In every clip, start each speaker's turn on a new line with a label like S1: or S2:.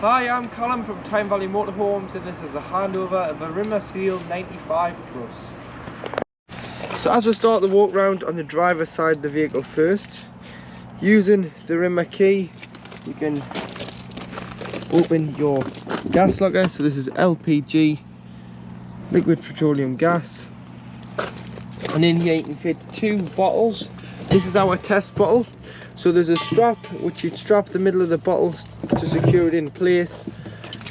S1: Hi, I'm Callum from Tyne Valley Motorhomes, and this is a handover of a Rimor Seal 95 Plus. So as we start the walk round on the driver's side of the vehicle first, using the Rimor key, you can open your gas locker. So this is LPG, liquid petroleum gas, and in here you can fit 2 bottles. This is our test bottle. So there's a strap which you'd strap the middle of the bottle to secure it in place,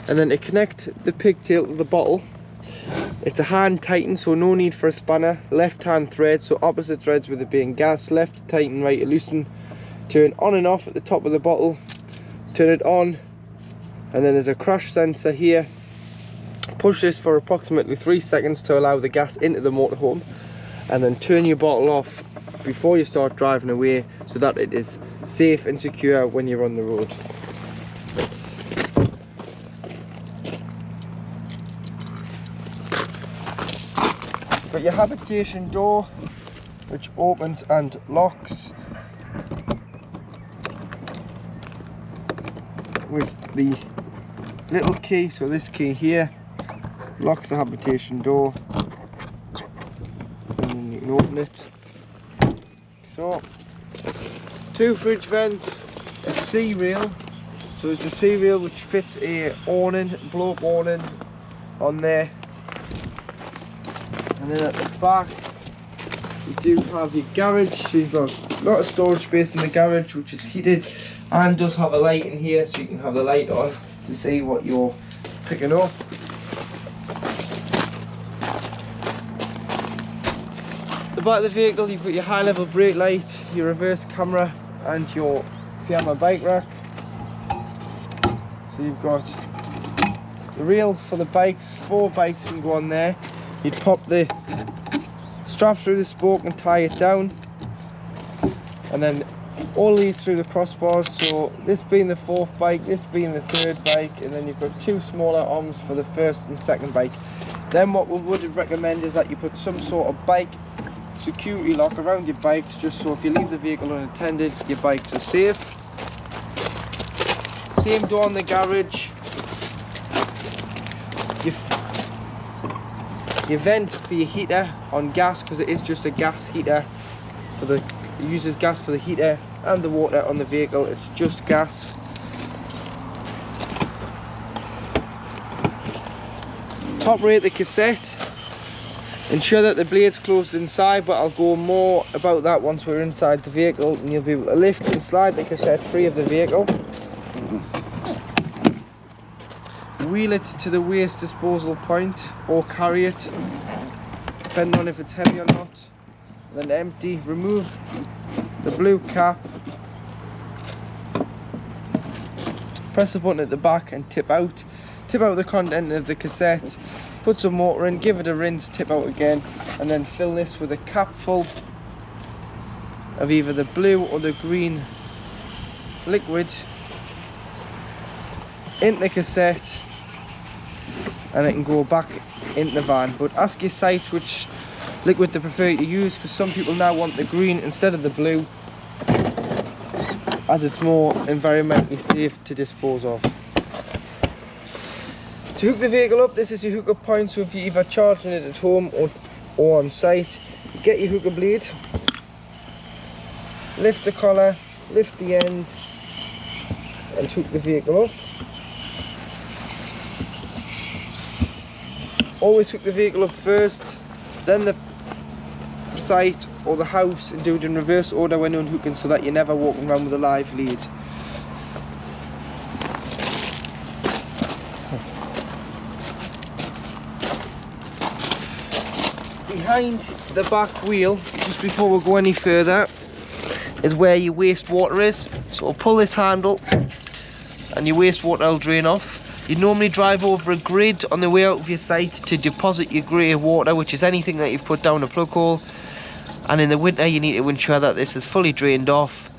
S1: and then to connect the pigtail to the bottle, it's a hand tighten, so no need for a spanner. Left hand thread, so opposite threads with it being gas. Left to tighten, right to loosen. Turn on and off at the top of the bottle, turn it on, and then there's a crash sensor here. Push this for approximately 3 seconds to allow the gas into the motorhome, and then turn your bottle off before you start driving away, so that it is safe and secure when you're on the road. Got your habitation door, which opens and locks with the little key. So this key here locks the habitation door, and then you can open it. So 2 fridge vents, a C rail. So it's a C rail which fits a awning, blow-up awning on there. And then at the back you do have your garage, so you've got a lot of storage space in the garage, which is heated and does have a light in here, so you can have the light on to see what you're picking up. The back of the vehicle, you've got your high level brake light, your reverse camera, and your Fiamma bike rack. So you've got the rail for the bikes, 4 bikes can go on there. You'd pop the strap through the spoke and tie it down, and then all these through the crossbars. So this being the 4th bike, this being the 3rd bike, and then you've got 2 smaller arms for the 1st and 2nd bike. Then what we would recommend is that you put some sort of bike security lock around your bikes, just so if you leave the vehicle unattended, your bikes are safe. Same door in the garage. Your vent for your heater on gas, because it is just a gas heater. It uses gas for the heater and the water on the vehicle. It's just gas. Top rate the cassette. Ensure that the blade's closed inside, but I'll go more about that once we're inside the vehicle, and you'll be able to lift and slide the cassette free of the vehicle. Wheel it to the waste disposal point, or carry it, depending on if it's heavy or not. Then empty, remove the blue cap, press the button at the back and tip out the content of the cassette. Put some water in, give it a rinse, tip out again, and then fill this with a cap full of either the blue or the green liquid into the cassette, and it can go back into the van. But ask your site which liquid they prefer you to use, because some people now want the green instead of the blue, as it's more environmentally safe to dispose of. To hook the vehicle up, this is your hookup point, so if you're either charging it at home or on site, get your hooker blade, lift the collar, lift the end, and hook the vehicle up. Always hook the vehicle up first, then the site or the house, and do it in reverse order when unhooking, so that you're never walking around with a live lead. Behind the back wheel, just before we go any further, is where your wastewater is. So I'll pull this handle and your wastewater will drain off. You normally drive over a grid on the way out of your site to deposit your grey water, which is anything that you've put down a plug hole. And in the winter you need to ensure that this is fully drained off,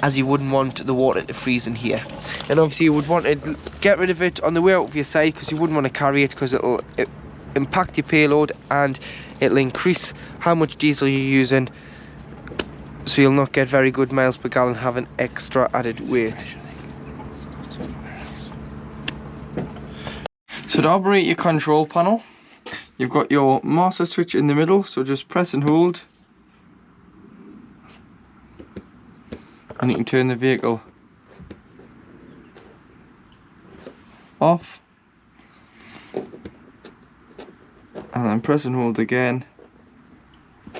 S1: as you wouldn't want the water to freeze in here. And obviously you would want to get rid of it on the way out of your site, because you wouldn't want to carry it, because it'll impact your payload and it'll increase how much diesel you're using, so you'll not get very good miles per gallon having extra added weight. So to operate your control panel, you've got your master switch in the middle, so just press and hold and you can turn the vehicle off, and then press and hold again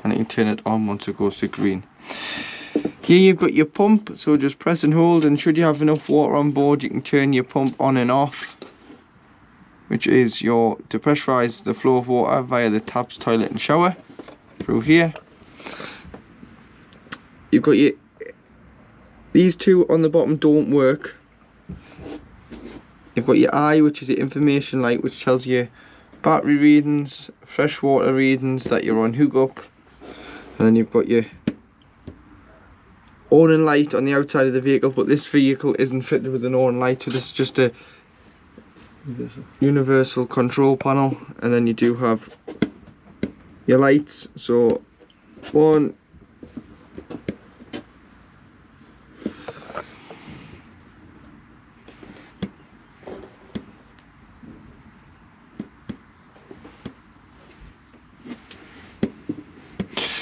S1: and you can turn it on once it goes to green. Here you've got your pump, so just press and hold, and should you have enough water on board you can turn your pump on and off, which is to pressurize the flow of water via the taps, toilet and shower through here. You've got these two on the bottom don't work. You've got your eye, which is your information light, which tells you battery readings, freshwater readings, that you're on hookup, and then you've got your awning light on the outside of the vehicle, but this vehicle isn't fitted with an awning light, so this is just a universal control panel. And then you do have your lights, so one,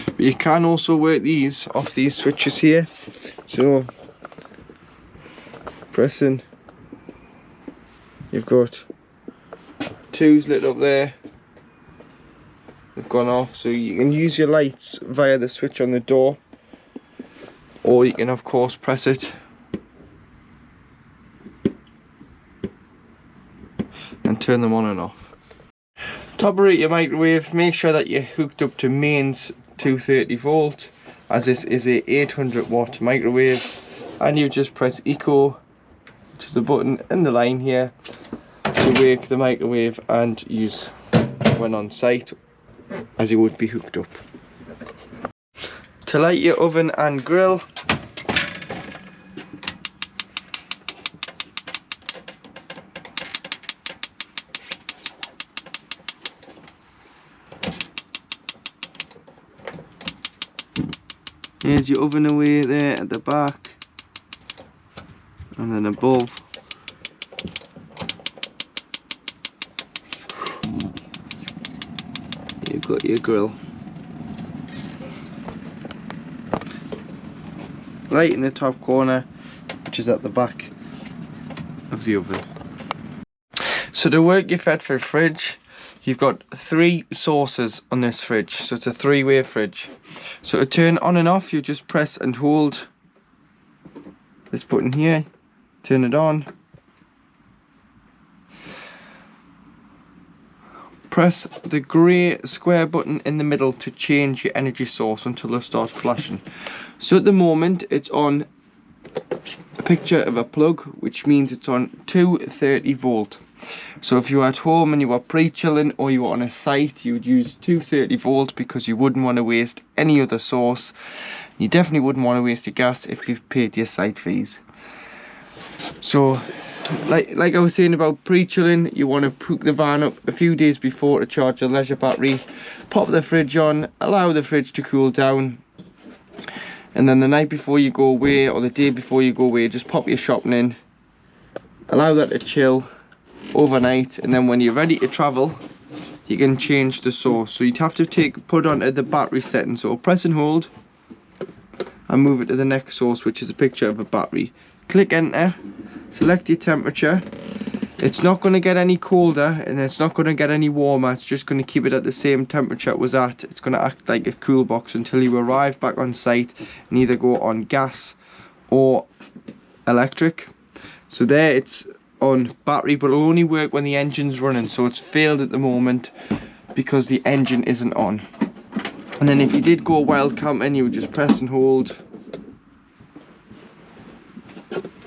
S1: but you can also work these off these switches here, so pressing, you've got twos lit up there, they've gone off, so you can use your lights via the switch on the door, or you can of course press it and turn them on and off. To operate your microwave, make sure that you're hooked up to mains 230 volt, as this is a 800 watt microwave, and you just press eco, which is the button in the line here, to wake the microwave and use when on site as you would be hooked up. To light your oven and grill, here's your oven away there at the back, and then above you've got your grill. Light in the top corner, which is at the back of the oven. So to work your Fedford fridge, you've got 3 sources on this fridge, so it's a 3-way fridge. So to turn on and off, you just press and hold this button here, turn it on, press the grey square button in the middle to change your energy source until it starts flashing. So at the moment it's on a picture of a plug, which means it's on 230 volt. So if you were at home and you were pre-chilling or you were on a site, you would use 230 volt because you wouldn't want to waste any other source. You definitely wouldn't want to waste your gas if you've paid your site fees. So like I was saying about pre-chilling, you want to hook the van up a few days before to charge your leisure battery, pop the fridge on, allow the fridge to cool down, and then the night before you go away or the day before you go away, just pop your shopping in, allow that to chill overnight, and then when you're ready to travel you can change the source. So you'd have to put on the battery setting, so press and hold and move it to the next source, which is a picture of a battery. Click enter, select your temperature. It's not going to get any colder and it's not going to get any warmer, it's just going to keep it at the same temperature it was at. It's going to act like a cool box until you arrive back on site and either go on gas or electric. So there it's on battery, but it'll only work when the engine's running, so it's failed at the moment because the engine isn't on. And then if you did go wild camping, you would just press and hold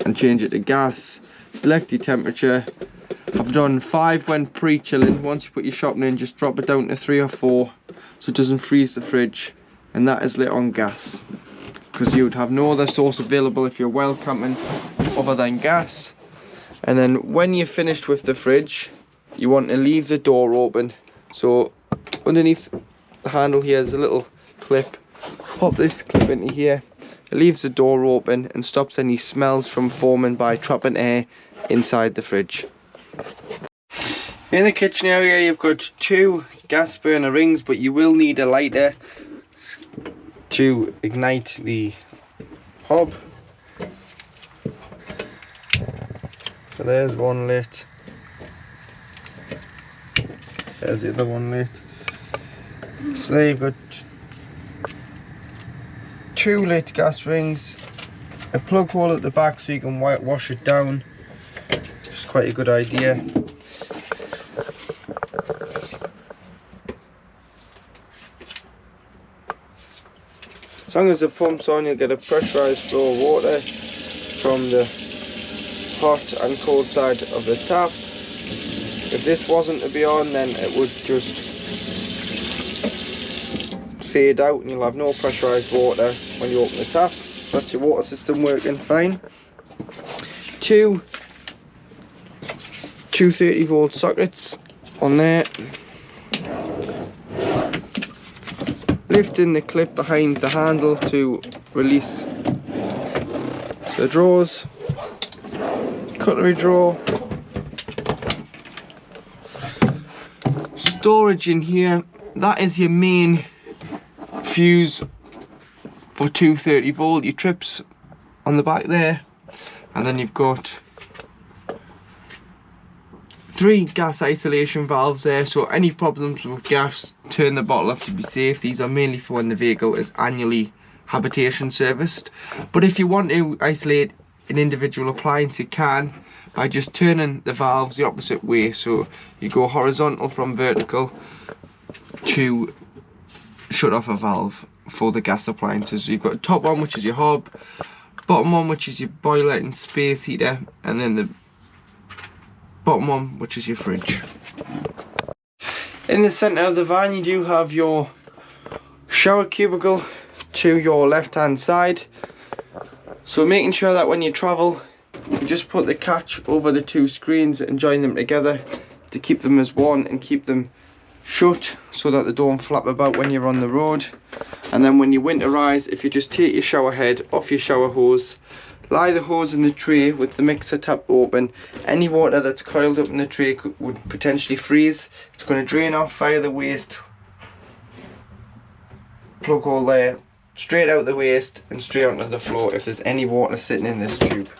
S1: and change it to gas, select your temperature. I've done 5 when pre-chilling. Once you put your shopping in, just drop it down to 3 or 4 so it doesn't freeze the fridge, and that is lit on gas because you would have no other source available if you're wild camping other than gas. And then when you're finished with the fridge, you want to leave the door open. So underneath the handle here is a little clip. Pop this clip into here. It leaves the door open and stops any smells from forming by trapping air inside the fridge. In the kitchen area you've got 2 gas burner rings, but you will need a lighter to ignite the hob. So there's one lit, there's the other one lit. So there you've got 2 lit gas rings, a plug hole at the back so you can wash it down, which is quite a good idea. As long as the pump's on, you'll get a pressurised flow of water from the hot and cold side of the tap. If this wasn't to be on, then it would just fade out and you'll have no pressurised water when you open the tap. That's your water system working fine. 2 230-volt sockets on there. Lifting the clip behind the handle to release the drawers. Cutlery drawer. Storage in here. That is your main fuse for 230-volt, your trips on the back there. And then you've got 3 gas isolation valves there, so any problems with gas, turn the bottle off to be safe. These are mainly for when the vehicle is annually habitation serviced. But if you want to isolate an individual appliance, you can by just turning the valves the opposite way. So you go horizontal from vertical to shut off a valve for the gas appliances. So you've got top one, which is your hob, bottom one, which is your boiler and space heater, and then the bottom one, which is your fridge. In the centre of the van you do have your shower cubicle to your left hand side, so making sure that when you travel you just put the catch over the 2 screens and join them together to keep them as one and keep them shut so that they don't flap about when you're on the road. And then when you winterise, if you just take your shower head off your shower hose, lie the hose in the tray with the mixer tap open, any water that's coiled up in the tray would potentially freeze. It's going to drain off via the waste plug hole there, straight out the waste and straight onto the floor if there's any water sitting in this tube.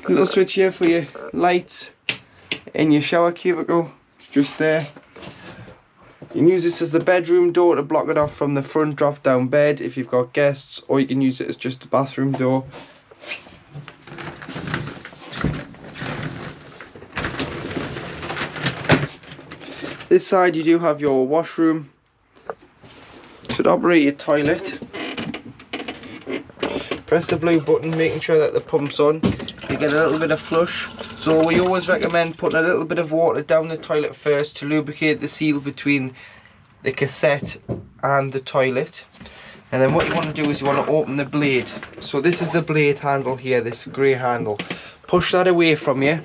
S1: Little switch here for your lights in your shower cubicle, it's just there. You can use this as the bedroom door to block it off from the front drop down bed if you've got guests, or you can use it as just a bathroom door. This side you do have your washroom. To operate your toilet, press the blue button, making sure that the pump's on. You get a little bit of flush. So we always recommend putting a little bit of water down the toilet first to lubricate the seal between the cassette and the toilet. And then what you want to do is you want to open the blade. So this is the blade handle here, this grey handle. Push that away from you.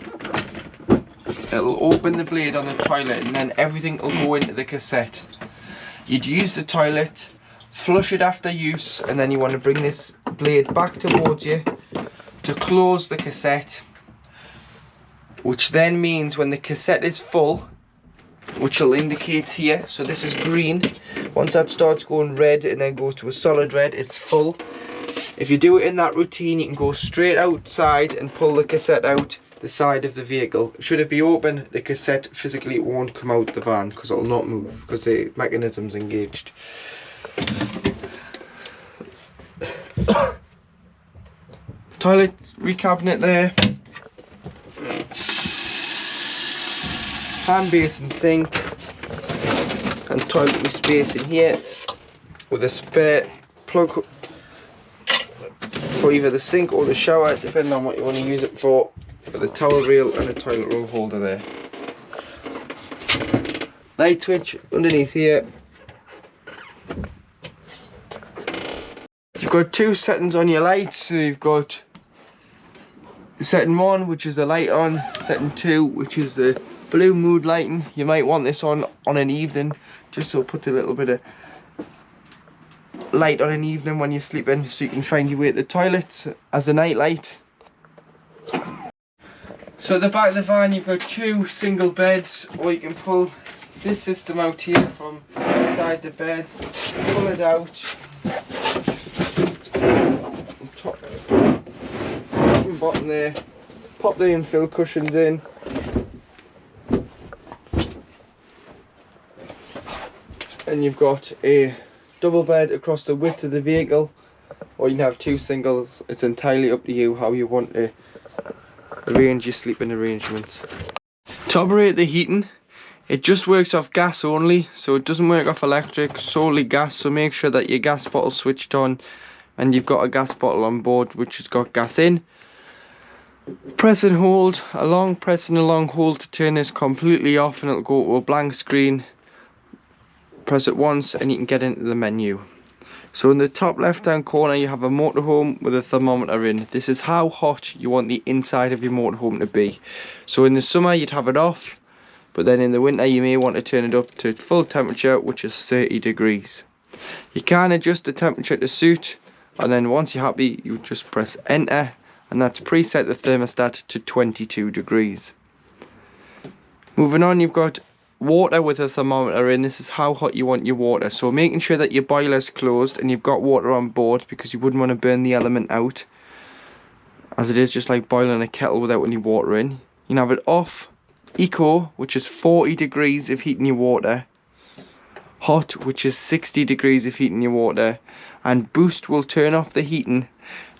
S1: It'll open the blade on the toilet and then everything will go into the cassette. You'd use the toilet, flush it after use, and then you want to bring this blade back towards you to close the cassette, which then means when the cassette is full, which will indicate here, so this is green, once that starts going red and then goes to a solid red, it's full. If you do it in that routine, you can go straight outside and pull the cassette out the side of the vehicle. Should it be open, the cassette physically won't come out the van because it'll not move because the mechanism's engaged. Toilet recabinet there, hand basin, sink and toiletry space in here with a spare plug for either the sink or the shower depending on what you want to use it for, with a towel rail and a toilet roll holder there. Light switch underneath here. You've got 2 settings on your lights, so you've got setting 1, which is the light on, setting 2, which is the blue mood lighting. You might want this on an evening, just so it puts a little bit of light on an evening when you're sleeping, so you can find your way to the toilets as a night light. So at the back of the van you've got 2 single beds, or you can pull this system out here from inside the bed, pull it out, top and bottom there, pop the infill cushions in, and you've got a double bed across the width of the vehicle, or you can have 2 singles. It's entirely up to you how you want to arrange your sleeping arrangements. To operate the heating, it just works off gas only, so it doesn't work off electric, solely gas. So make sure that your gas bottle's switched on and you've got a gas bottle on board which has got gas in. Press and hold, press and a long hold to turn this completely off, and it'll go to a blank screen. Press it once and you can get into the menu. So in the top left hand corner you have a motorhome with a thermometer in. This is how hot you want the inside of your motorhome to be. So in the summer you'd have it off, but then in the winter you may want to turn it up to full temperature, which is 30 degrees. You can adjust the temperature to suit, and then once you're happy you just press enter, and that's preset the thermostat to 22 degrees. Moving on, you've got water with a thermometer in. This is how hot you want your water, so making sure that your boiler's closed and you've got water on board, because you wouldn't want to burn the element out, as it is just like boiling a kettle without any water in. You can have it off, eco, which is 40 degrees of heating your water, hot, which is 60 degrees of heating your water, and boost will turn off the heating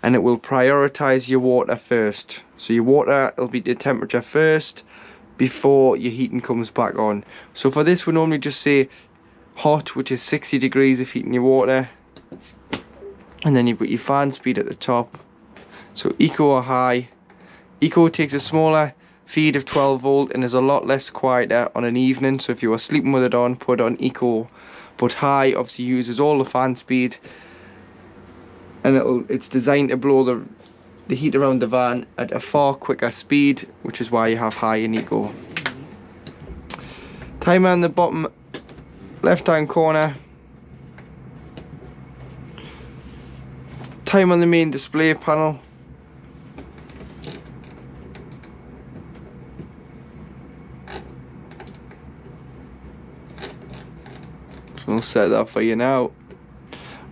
S1: and it will prioritize your water first. So your water will be the temperature first before your heating comes back on. So for this we normally just say hot, which is 60 degrees of heating your water, and then you've got your fan speed at the top. So eco or high. Eco takes a smaller feed of 12 volt and is a lot less quieter on an evening, so if you are sleeping with it on, put on eco. But high obviously uses all the fan speed, and it's designed to blow the heat around the van at a far quicker speed, which is why you have high and eco. Timer on the bottom left hand corner, time on the main display panel, so we'll set that for you now.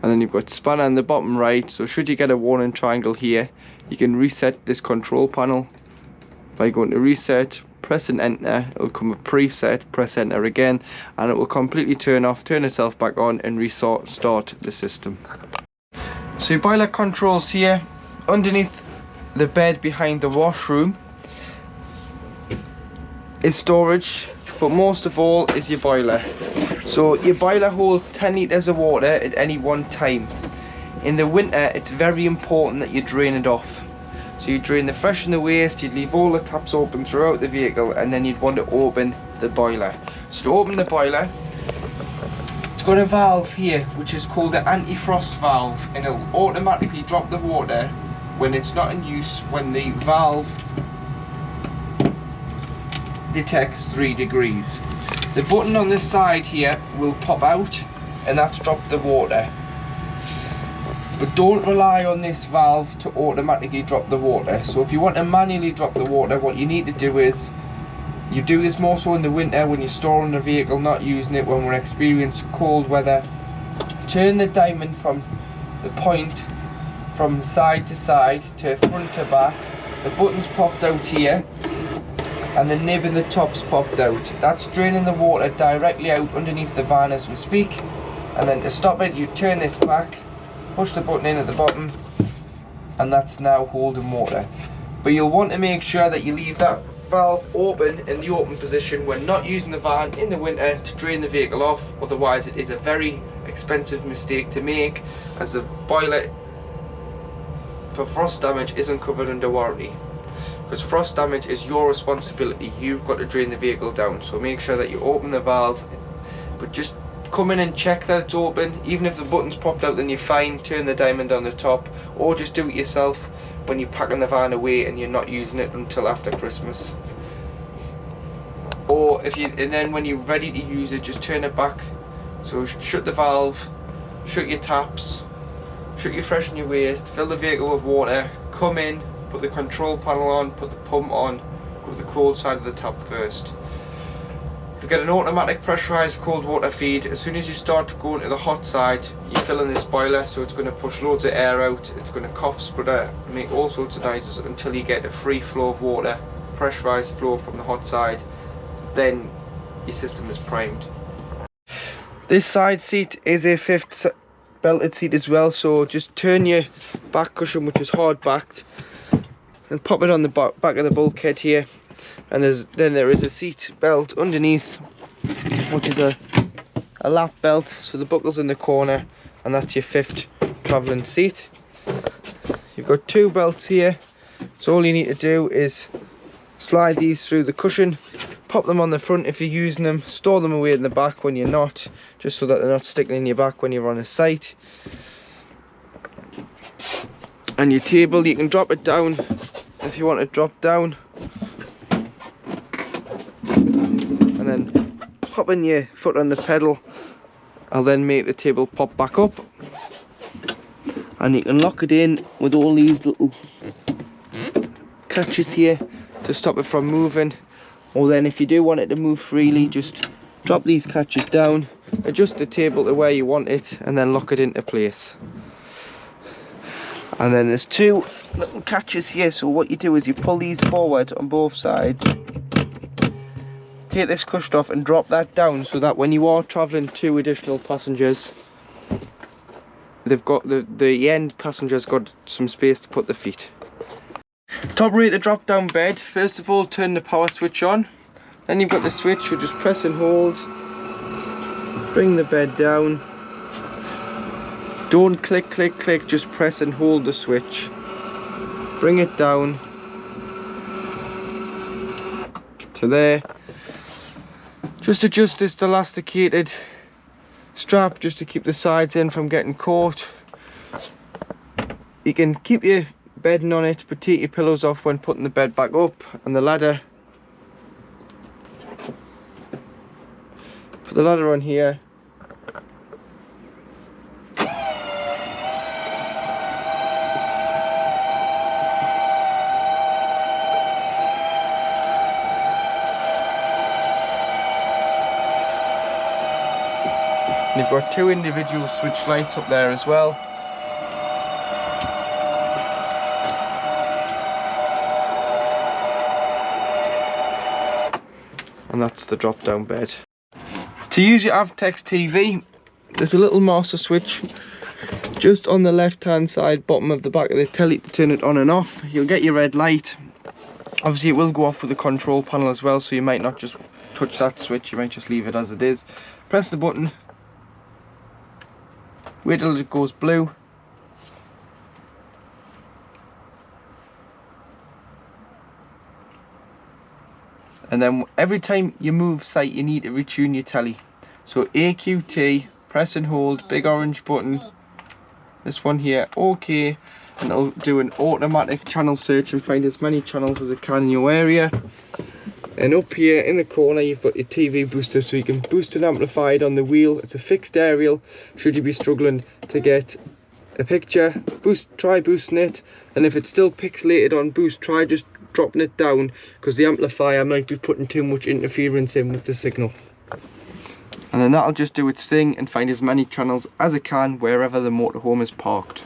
S1: And then you've got spanner on the bottom right, so should you get a warning triangle here, you can reset this control panel by going to reset, press and enter. It'll come a preset, press enter again, and it will completely turn off, turn itself back on, and restart the system. So your boiler controls here, underneath the bed behind the washroom is storage, but most of all is your boiler. So your boiler holds 10 litres of water at any one time. In the winter it's very important that you drain it off. So you drain the fresh and the waste, you'd leave all the taps open throughout the vehicle, and then you'd want to open the boiler. So to open the boiler, it's got a valve here which is called the anti-frost valve, and it'll automatically drop the water when it's not in use, when the valve detects 3 degrees. The button on this side here will pop out, and that's dropped the water. But don't rely on this valve to automatically drop the water. So if you want to manually drop the water, what you need to do is, you do this more so in the winter when you're storing the vehicle, not using it when we're experiencing cold weather. Turn the diamond from the point from side to side to front to back. The button's popped out here, and the nib in the top's popped out. That's draining the water directly out underneath the van as we speak. And then to stop it, you turn this back, push the button in at the bottom, and that's now holding water. But you'll want to make sure that you leave that valve open in the open position when not using the van in the winter to drain the vehicle off. Otherwise it is a very expensive mistake to make, as the boiler for frost damage isn't covered under warranty. Because frost damage is your responsibility, you've got to drain the vehicle down. So make sure that you open the valve, but just come in and check that it's open. Even if the button's popped out, then you're fine. Turn the diamond on the top, or just do it yourself when you're packing the van away and you're not using it until after Christmas. Or and then when you're ready to use it, just turn it back. So shut the valve, shut your taps, shut your fresh and your waste, fill the vehicle with water, come in, put the control panel on, put the pump on, go to the cold side of the tap first. You get an automatic pressurised cold water feed. As soon as you start going to the hot side, you fill in this boiler, so it's going to push loads of air out, it's going to cough, sputter, make all sorts of noises until you get a free flow of water, pressurised flow from the hot side. Then your system is primed. This side seat is a 5th belted seat as well, so just turn your back cushion, which is hard backed, and pop it on the back of the bulkhead here. And then there is a seat belt underneath, which is a lap belt, so the buckle's in the corner, and that's your 5th travelling seat. You've got 2 belts here, so all you need to do is slide these through the cushion, pop them on the front if you're using them, store them away in the back when you're not, just so that they're not sticking in your back when you're on a site. And your table, you can drop it down if you want to drop down, and then popping your foot on the pedal, I'll then make the table pop back up, and you can lock it in with all these little catches here to stop it from moving. Or then if you do want it to move freely, just drop these catches down, adjust the table to where you want it, and then lock it into place. And then there's 2 little catches here, so what you do is you pull these forward on both sides, take this cushion off and drop that down, so that when you are travelling 2 additional passengers, they've got the end passenger's got some space to put their feet. To operate the drop down bed, first of all turn the power switch on, then you've got the switch, you just press and hold, bring the bed down, don't click click click, just press and hold the switch, bring it down to there. Just adjust this elasticated strap just to keep the sides in from getting caught. You can keep your bedding on it, but take your pillows off when putting the bed back up, and the ladder. Put the ladder on here. And you've got 2 individual switch lights up there as well. And that's the drop down bed. To use your Avtex TV, there's a little master switch just on the left hand side bottom of the back of the telly to turn it on and off. You'll get your red light. Obviously it will go off with the control panel as well, so you might not just touch that switch, you might just leave it as it is. Press the button, wait till it goes blue, and then every time you move sight you need to retune your telly. So AQT, press and hold, big orange button, this one here, OK, and it'll do an automatic channel search and find as many channels as it can in your area. And up here in the corner you've got your TV booster, so you can boost and amplify it on the wheel. It's a fixed aerial. Should you be struggling to get a picture, try boosting it, and if it's still pixelated on boost, try just dropping it down, because the amplifier might be putting too much interference in with the signal. And then that'll just do its thing and find as many channels as it can wherever the motorhome is parked.